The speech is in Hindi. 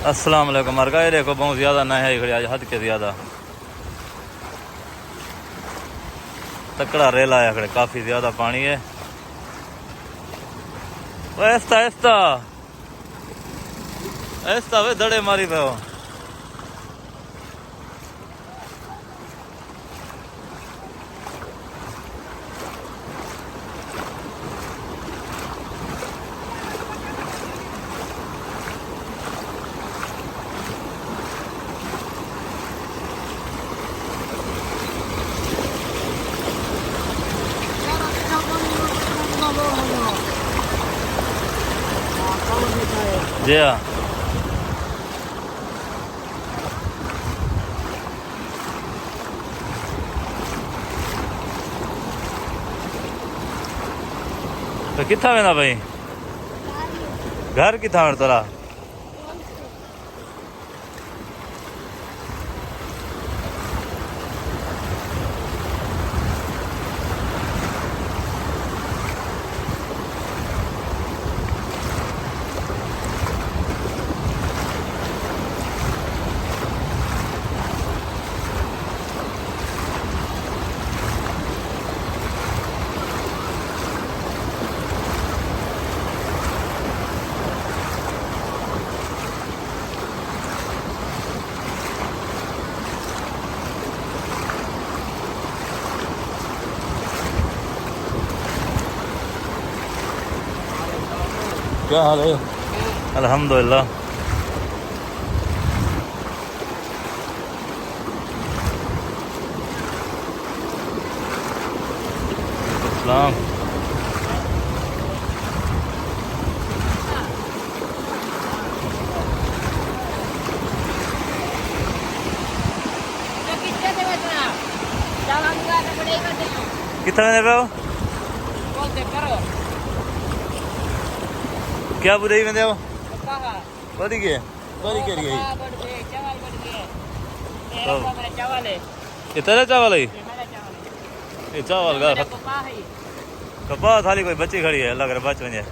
अस्सलाम वालेकुम। मरगा देखो बहुत ज़्यादा ना है खड़ी आज, हद के ज़्यादा तकड़ा रेल आया खड़े, काफ़ी ज़्यादा पानी है। वो ऐसा ऐसा ऐसा वे दड़े मारी पे हो। जी हाँ, तो कितना वेना भाई घर कितना वेना तोरा? क्या हाल है? अल्हम्दुलिल्लाह। सलाम। कितना देने पे हो? क्या बुराई में दे? बड़ी के बड़ी के रही कितना चावल है? ये चावल का कपा थाली कोई बच्ची खड़ी है, लग रहा बच में जाए।